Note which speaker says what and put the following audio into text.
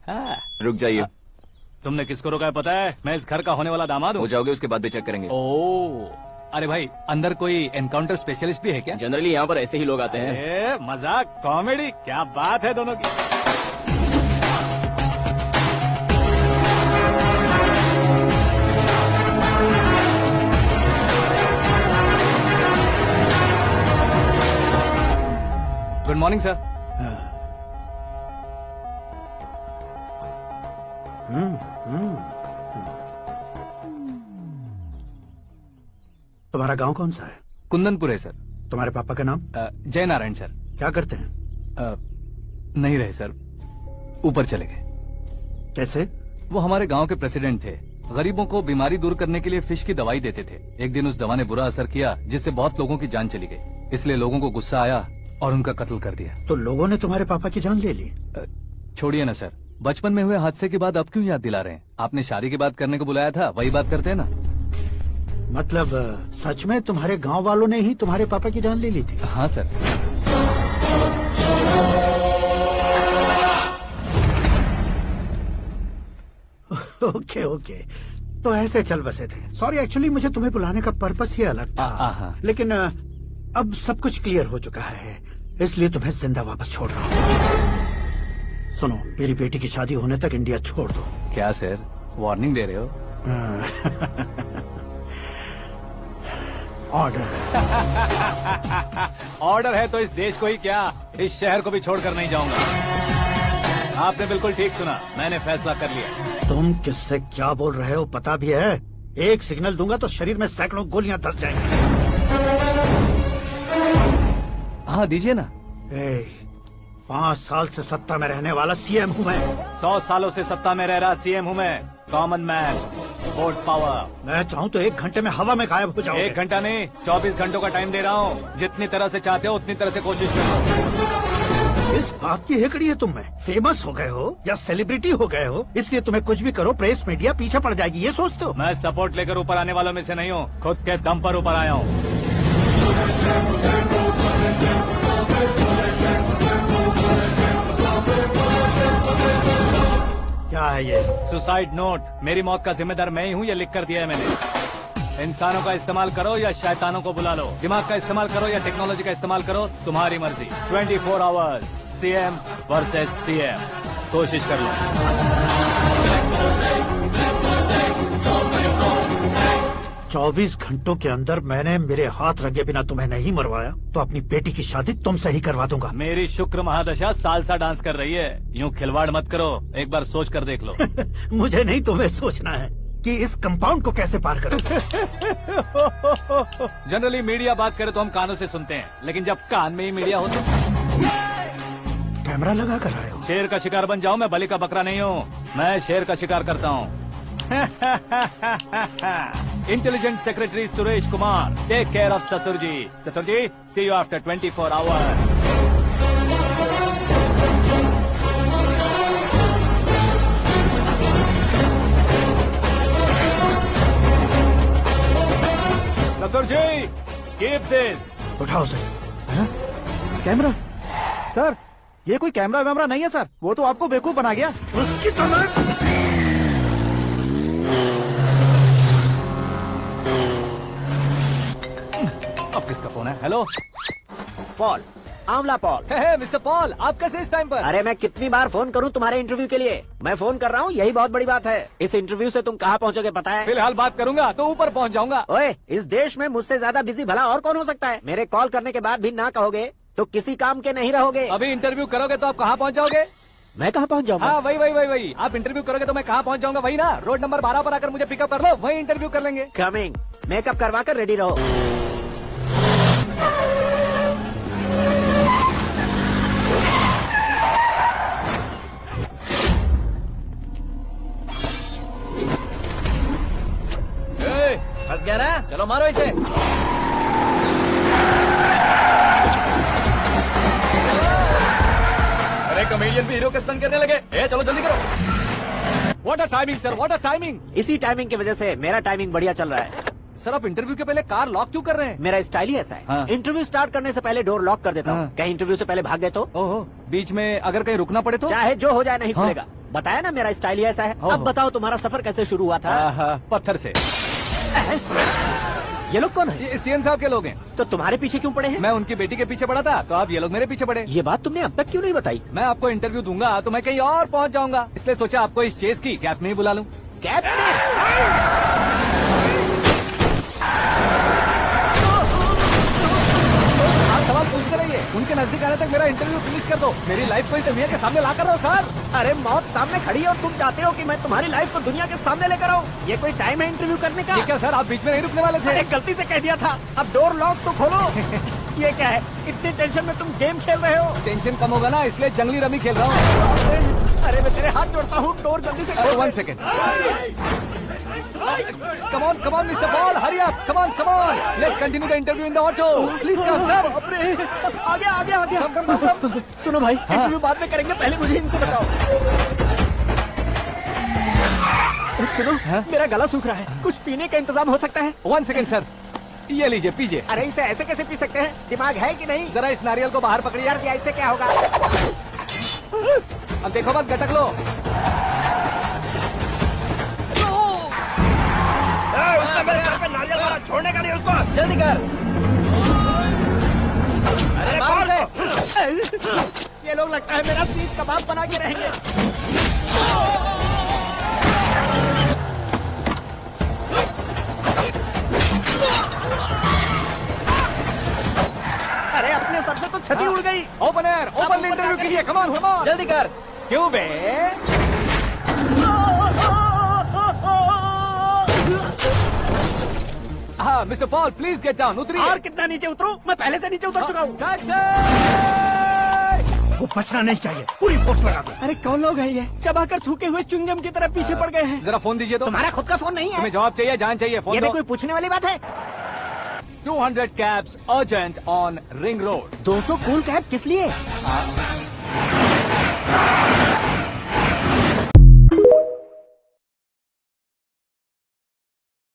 Speaker 1: हाँ।
Speaker 2: रुक जाइए।
Speaker 1: तुमने किसको रोका है पता है? मैं इस घर का होने वाला दामाद हूँ।
Speaker 2: हो जाओगे उसके बाद भी चेक करेंगे।
Speaker 1: ओ, अरे भाई अंदर कोई एनकाउंटर स्पेशलिस्ट भी है क्या?
Speaker 2: जनरली यहाँ पर ऐसे ही लोग आते हैं।
Speaker 1: मजाक कॉमेडी, क्या बात है दोनों की। Good morning sir.
Speaker 3: तुम्हारा गांव कौन सा है?
Speaker 1: कुंदनपुर है सर।
Speaker 3: तुम्हारे पापा का नाम?
Speaker 1: जय नारायण सर।
Speaker 3: क्या करते हैं?
Speaker 1: नहीं रहे सर, ऊपर चले गए।
Speaker 3: कैसे?
Speaker 1: वो हमारे गांव के प्रेसिडेंट थे। गरीबों को बीमारी दूर करने के लिए फिश की दवाई देते थे। एक दिन उस दवा ने बुरा असर किया जिससे बहुत लोगों की जान चली गई। इसलिए लोगों को गुस्सा आया और उनका कत्ल कर दिया।
Speaker 3: तो लोगों ने तुम्हारे पापा की जान ले ली?
Speaker 1: छोड़िए ना सर, बचपन में हुए हादसे के बाद अब क्यों याद दिला रहे हैं? आपने शादी की बात करने को बुलाया था, वही बात करते हैं ना।
Speaker 3: मतलब सच में तुम्हारे गांव वालों ने ही तुम्हारे पापा की जान ले ली थी?
Speaker 1: हाँ सर।
Speaker 3: ओके ओके, तो ऐसे चल बसे थे। सॉरी, एक्चुअली मुझे तुम्हें बुलाने का पर्पस ही अलग था। लेकिन अब सब कुछ क्लियर हो चुका है, इसलिए तुम्हें जिंदा वापस छोड़ रहा हूँ। सुनो, मेरी बेटी की शादी होने तक इंडिया छोड़ दो।
Speaker 1: क्या सर, वार्निंग दे रहे हो?
Speaker 3: ऑर्डर।
Speaker 1: ऑर्डर है तो इस देश को ही क्या, इस शहर को भी छोड़कर नहीं जाऊंगा। आपने बिल्कुल ठीक सुना, मैंने फैसला कर लिया।
Speaker 3: तुम किससे क्या बोल रहे हो पता भी है? एक सिग्नल दूंगा तो शरीर में सैकड़ों गोलियां धस जाएंगी।
Speaker 1: हाँ दीजिए ना।
Speaker 3: 5 साल से सत्ता में रहने वाला सीएम हूँ मैं।
Speaker 1: 100 सालों से सत्ता में रह रहा सीएम हूँ मैं। Common man, vote power.
Speaker 3: मैं चाहूँ तो 1 घंटे में हवा में गायब हो जाऊँ।
Speaker 1: 1 घंटा नहीं, 24 घंटों का टाइम दे रहा हूँ। जितनी तरह से चाहते हो उतनी तरह से कोशिश करो।
Speaker 3: इस बात की हेकड़ी है तुम में। फेमस हो गए हो या सेलिब्रिटी हो गए हो, इसलिए तुम्हें कुछ भी करो प्रेस मीडिया पीछे पड़ जाएगी, ये सोचते हो?
Speaker 1: मैं सपोर्ट लेकर ऊपर आने वालों में से नहीं हूँ, खुद के दम पर ऊपर आया हूँ।
Speaker 3: क्या है ये?
Speaker 1: Suicide note. मेरी मौत का जिम्मेदार मैं ही हूँ, ये लिख कर दिया है मैंने। इंसानों का इस्तेमाल करो या शैतानों को बुला लो, दिमाग का इस्तेमाल करो या टेक्नोलॉजी का इस्तेमाल करो, तुम्हारी मर्जी। 24 आवर्स, सीएम वर्सेस सीएम, कोशिश कर लो।
Speaker 3: 24 घंटों के अंदर मैंने मेरे हाथ रंगे बिना तुम्हें नहीं मरवाया तो अपनी बेटी की शादी तुमसे ही करवा दूंगा।
Speaker 1: मेरी शुक्र महादशा सालसा डांस कर रही है, यूँ खिलवाड़ मत करो, एक बार सोच कर देख लो।
Speaker 3: मुझे नहीं, तुम्हें सोचना है कि इस कंपाउंड को कैसे पार करूं।
Speaker 1: जनरली मीडिया बात करे तो हम कानों से सुनते हैं, लेकिन जब कान में ही मीडिया हो तो
Speaker 3: कैमरा लगा कर आए हो।
Speaker 1: शेर का शिकार बन जाऊं, मैं बलि का बकरा नहीं हूँ, मैं शेर का शिकार करता हूँ। Intelligent secretary Suresh Kumar, take care of ससुर जी। ससुर जी, सी यू आफ्टर 24 आवर्स। ससुर जी, कीप दिस।
Speaker 3: उठाओ सर।
Speaker 4: कैमरा? सर, ये कोई कैमरा वैमरा नहीं है सर, वो तो आपको बेवकूफ बना गया।
Speaker 3: उसकी तो
Speaker 1: अब किसका फोन है? हेलो
Speaker 4: पॉल, आंवला पॉल।
Speaker 1: मिस्टर पॉल, आप कैसे इस टाइम पर?
Speaker 4: अरे मैं कितनी बार फोन करूं तुम्हारे इंटरव्यू के लिए? मैं फोन कर रहा हूं, यही बहुत बड़ी बात है। इस इंटरव्यू से तुम कहां पहुंचोगे पता है?
Speaker 1: फिलहाल बात करूंगा तो ऊपर पहुंच जाऊंगा।
Speaker 4: ओए, इस देश में मुझसे ज्यादा बिजी भला और कौन हो सकता है? मेरे कॉल करने के बाद भी ना कहोगे तो किसी काम के नहीं रहोगे।
Speaker 1: अभी इंटरव्यू करोगे तो आप कहाँ पहुँच जाओगे?
Speaker 4: मैं कहाँ पहुँच जाऊंगा?
Speaker 1: हाँ वही। आप इंटरव्यू करोगे तो मैं कहाँ पहुँच जाऊंगा? वही ना, रोड नंबर 12 पर आकर मुझे पिकअप कर लो, वही इंटरव्यू कर लेंगे।
Speaker 4: कमिंग। मेकअप करवा कर रेडी रहो।
Speaker 1: फंस गया ना, चलो मारो इसे। अरे कमेडियन भी हीरो के स्टंट करने लगे। चलो जल्दी करो। What a timing sir, what a timing.
Speaker 4: इसी टाइमिंग की वजह से मेरा टाइमिंग बढ़िया चल रहा है।
Speaker 1: सर आप इंटरव्यू के पहले कार लॉक क्यों कर रहे हैं?
Speaker 4: मेरा स्टाइल ही ऐसा है।
Speaker 1: हाँ।
Speaker 4: इंटरव्यू स्टार्ट करने से पहले डोर लॉक कर देता हूँ। कहीं इंटरव्यू से पहले भाग गए तो?
Speaker 1: ओहो, बीच में अगर कहीं रुकना पड़े तो?
Speaker 4: चाहे जो हो जाए नहीं
Speaker 1: हाँ।
Speaker 4: खुलेगा। बताया ना मेरा स्टाइल ही ऐसा है। अब बताओ तुम्हारा सफर कैसे शुरू हुआ था?
Speaker 1: पत्थर से।
Speaker 4: ये लोग कौन है?
Speaker 1: ये सीएम साहब के लोग हैं।
Speaker 4: तो तुम्हारे पीछे क्यों पड़े हैं?
Speaker 1: मैं उनकी बेटी के पीछे पड़ा था, तो अब ये लोग मेरे पीछे पड़े।
Speaker 4: ये बात तुमने अब तक क्यों नहीं बताई?
Speaker 1: मैं आपको इंटरव्यू दूंगा तो मैं कहीं और पहुंच जाऊंगा, इसलिए सोचा आपको इस चेस की कैप में ही बुला लूं।
Speaker 4: कैब में?
Speaker 1: आप सवाल पूछते रहिए, उनके नजदीक आने तक मेरा इंटरव्यू फिनिश कर दो। मेरी लाइफ को इस दुनिया के सामने ला कर रहो सर।
Speaker 4: अरे मौत सामने खड़ी है और तुम चाहते हो कि मैं तुम्हारी लाइफ को दुनिया के सामने लेकर आऊं? ये कोई टाइम है इंटरव्यू करने का?
Speaker 1: ये क्या सर, आप बीच में नहीं रुकने वाले थे?
Speaker 4: अरे गलती से कह दिया था। अब डोर लॉक तो खोलो। ये क्या है? इतनी टेंशन में तुम गेम खेल रहे हो?
Speaker 1: टेंशन कम होगा ना, इसलिए जंगली रमी खेल रहा हूँ।
Speaker 4: अरे मैं तेरे हाथ जोड़ता हूँ, डोर जल्दी से खोल।
Speaker 1: 1 second. Come on, Mr. Paul, hurry up. Come on. Let's continue the interview in the auto. Please come.
Speaker 4: आ गया।
Speaker 1: Come.
Speaker 4: सुनो भाई, इंटरव्यू बाद में करेंगे, पहले मुझे इनसे बताओ। सुनो, मेरा गला सूख रहा है, कुछ पीने का इंतजाम हो सकता है?
Speaker 1: 1 सेकेंड सर, ये लीजिए पीजिए।
Speaker 4: अरे इसे ऐसे कैसे पी सकते हैं? दिमाग है कि नहीं?
Speaker 1: जरा इस नारियल को बाहर पकड़िए।
Speaker 4: यार ऐसे क्या होगा?
Speaker 1: अब देखो मत, गटक लो।
Speaker 4: उसने मेरे सर पे नारियल मारा, छोड़ने का नहीं उसको।
Speaker 2: जल्दी कर।
Speaker 4: अरे मार दे। ये लोग लगता है मेरा सीख कबाब बना के रहेंगे। अरे अपने सर से तो छती उड़ गई।
Speaker 1: ओपन एयर, ओपन इंटरव्यू के लिए। Come on.
Speaker 2: जल्दी कर।
Speaker 1: क्यों बे? हाँ mister Paul, please get down. उतरिए।
Speaker 4: और कितना नीचे उतरूं? मैं पहले से नीचे उतर चुका हूँ।
Speaker 1: टैक्सी!
Speaker 3: वो बचना नहीं चाहिए, पूरी फोर्स लगा दो।
Speaker 4: अरे कौन लोग हैं ये? चबाकर थूके हुए च्युइंगम की तरह पीछे पड़ गए हैं।
Speaker 1: जरा फोन दीजिए तो।
Speaker 4: तुम्हारा खुद का फोन नहीं है?
Speaker 1: तुम्हें जवाब चाहिए, जान चाहिए, फोन
Speaker 4: ये भी
Speaker 1: दो।
Speaker 4: कोई पूछने वाली बात है?
Speaker 1: 200 cabs urgent on Ring Road.
Speaker 4: 200 cool cab किस लिए?